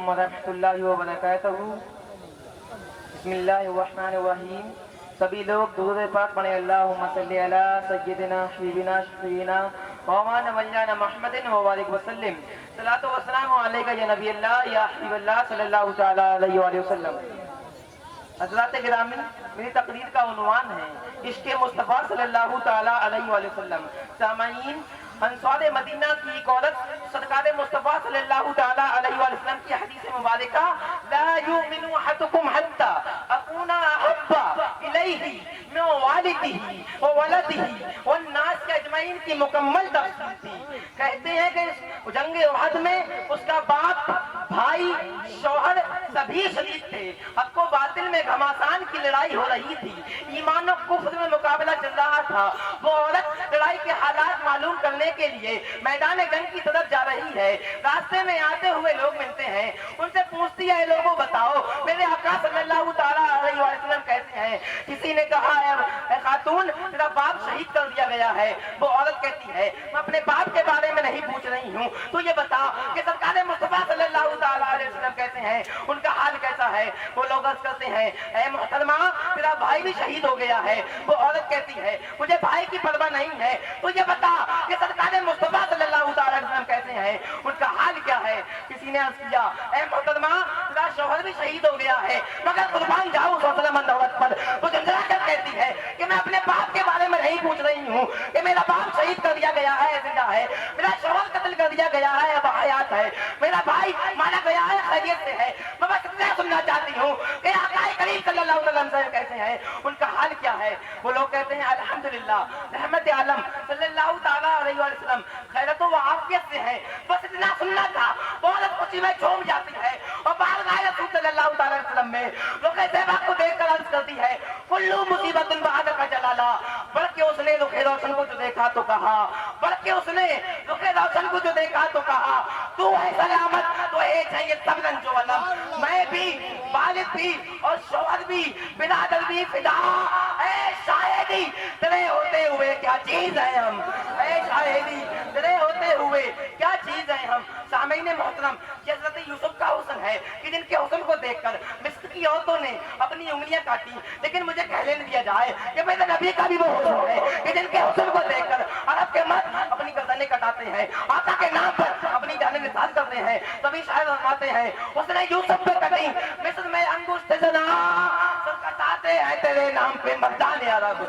علیکم ورحمۃ اللہ وبرکاتہ۔ بسم اللہ الرحمن الرحیم۔ سبھی لوگ درود پاک پڑھیں۔ اللہم صلی علی سیدنا حبیبنا شفیعنا مولانا مولانا محمد وبارک وسلم۔ صلاۃ و سلام علیکہ یا نبی اللہ یا حبیب اللہ صلی اللہ تعالی علیہ وآلہ وسلم۔ حضرات گرامی، میری تقریر کا عنوان ہے عشق مصطفیٰ صلی اللہ تعالی علیہ وآلہ وسلم۔ سامعین، انصار مدینہ کی ایک عورت سرکار مصطفیٰ صلی اللہ تعالی علیہ وآلہ وسلم کی حدیث مبارکہ لا یؤمن احدکم حتی اکون احب الیہ من والدہ وولدہ والناس اجمعین کی مکمل تفسیر تھی۔ کہتے ہیں کہ جنگ احد میں اس کا باپ، بھائی، شوہر سبھی شریک تھے۔ حق و باطل میں گھماسان کی لڑائی ہو رہی تھی، ایمان و کفر میں مقابلہ چل رہا تھا۔ وہ عورت لڑائی کے حالات معلوم کرنے کے لیے میدان جنگ کی طرف جا رہی ہے۔ راستے میں آتے ہوئے لوگ ملتے ہیں، ان سے پوچھتی ہے لوگوں بتاؤ میرے آقا صلی اللہ تعالیٰ علیہ وسلم کیسے ہیں؟ کسی نے کہا اے خاتون میرا باپ شہید کر دیا گیا ہے۔ وہ عورت کہتی ہے میں اپنے باپ کے بارے میں نہیں پوچھ رہی ہوں، تو یہ بتا کہ سرکار مصطفیٰ صلی اللہ تعالیٰ علیہ وسلم کیسے ہیں، ان کا حال کیسا ہے؟ وہ لوگ عرض کرتے ہیں اے محترمہ میرا بھائی بھی شہید ہو گیا ہے۔ وہ عورت کہتی ہے مجھے بھائی کی پرواہ نہیں ہے، تو یہ بتا کہ سرکار مصطفیٰ صلی اللہ تعالیٰ علیہ وسلم کیسے ہیں، ان کا حال کیا ہے؟ کسی نے عرض کیا اے محترمہ میرا شوہر بھی شہید ہو گیا ہے، مگر قربان جاؤں دولت پر۔ وہ جھنجھلا کر کہتی ہے کہ میں اپنے باپ کے بارے میں نہیں پوچھ رہی ہوں کہ میرا باپ شہید کر دیا گیا ہے زندہ ہے، میرا شوہر قتل کر دیا گیا ہے اب حیات ہے، میرا بھائی مارا گیا ہے خیریت سے ہے۔ میں بس اتنا سننا چاہتی ہوں کہ آقا کریم صلی اللہ علیہ وسلم کیسے ہیں، ان کا حال کیا ہے؟ وہ لوگ کہتے ہیں الحمدللہ رحمت عالم صلی اللہ تعالیٰ علیہ وسلم خیرت و عافیت سے ہے، بس اتنا سننا تھا۔ عورت خوشی میں جھوم جاتی ہے اور بارگاہ رسول صلی اللہ تعالیٰ علیہ وسلم میں رخ زیبا کو دیکھ کر عرض کرتی ہے کلو مصیبت بعدک جلالا، بلکہ اس نے رخ روشن کو جو دیکھا تو کہا، بلکہ اس نے رخ روشن کو جو دیکھا تو کہا تو ہے سلامت تو ہے چاہیے سب رنج و علم۔ میں بھی، والد بھی اور شوہر بھی، برادر بھی فدا، اے شاہدی تیرے ہوتے ہوئے کیا چیز ہے ہم، اے شاہدی تیرے ہوتے ہوئے کیا چیز ہے ہم۔ سامعین محترم، یہ حضرت یوسف کا حسن ہے کہ جن کے حسن کو دیکھ کر مصر کی عورتوں نے اپنی انگلیاں کاٹی، لیکن مجھے کہنے دیا جائے کہ میرے نبی کا بھی وہ حسن ہے کہ جن کے حسن کو دیکھ کر عرب کے مرد اپنی گردنیں کٹاتے ہیں، آقا کے نام پر اپنی جانیں نثار کرتے ہیں۔ تبھی شاعر فرماتے ہیں اس نے یوسف پہ کٹی مصر میں انگشت زنا، سر کٹاتے ہیں تیرے نام پہ مردان عرب۔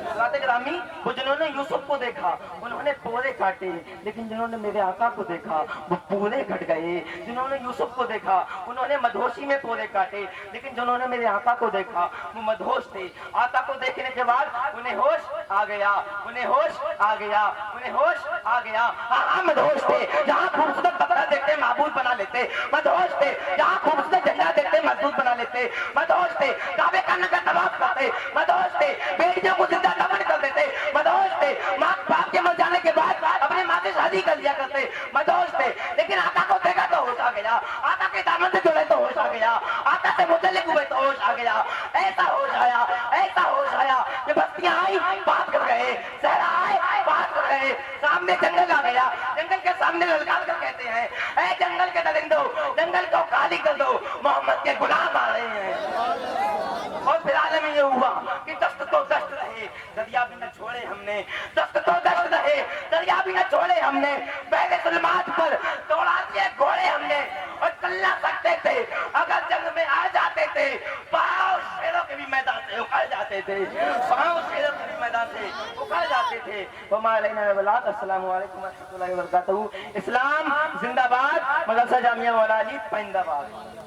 حضرات گرامی، وہ جنہوں نے یوسف کو دیکھا انہوں نے پورے کاٹے، لیکن جنہوں نے میرے آقا کو دیکھا وہ پورے کٹ گئے۔ جنہوں نے یوسف کو دیکھا انہوں نے مدہوشی میں پورے کاٹے، لیکن جنہوں نے میرے آقا کو دیکھا وہ مدہوش تھے۔ آقا کو دیکھنے کے بعد انہیں ہوش آ گیا، انہیں ہوش آ گیا، انہیں ہوش آ گیا۔ ہاں مدہوش تھے، جہاں خوبصورت بکرا دیکھتے معبود بنا لیتے، مدہوش تھے، جہاں خوبصورت جھنڈا دیکھتے مسجود بنا لیتے، مدہوش تھے، کعبے کا نگر طواف کرتے، مدہوش تھے، بیٹیوں کو زندہ دفن کر دیتے، مدہوش تھے، ماں باپ کے مر جانے کے بعد اپنے ماں سے شادی کر لیا کرتے، مدہوش تھے، لیکن آقا کو دیکھا تو ہوش آ گیا، آقا کے دامن سے جڑے تو ہوش آ گیا، آقا سے متعلق ہوئے تو ہوش آ گیا۔ ایسا ہوش آیا، ایسا ہوش آیا کہ بستیاں آئی بات کر گئے، صحرا آئے بات کر گئے، سامنے جنگل آ گیا، جنگل کے سامنے للکار کر کہتے ہیں اے جنگل کے درندوں جنگل کو خالی کر دو، محمد کے غلام آ رہے ہیں۔ اور پھر عالم یہ ہوا کہ دست تو دست رہے دریا بھی نہ چھوڑے ہم نے، دست تو دست رہے دریا بھی نہ چھوڑے ہم نے، پہلے ظلمات پر دوڑا دیے گھوڑے ہم نے، اور چلنا سکتے تھے اگر جنگ میں آ جاتے تھے، پاؤں شیروں کے بھی میدان سے اکھڑ جاتے تھے، پاؤں شیروں کے بھی میدان سے اکھڑ جاتے تھے۔ وما علینا الا البلاغ۔ السلام علیکم ورحمۃ اللہ وبرکاتہ۔ اسلام زندہ باد، مدرسہ جامعہ مولانا علی پائندہ باد۔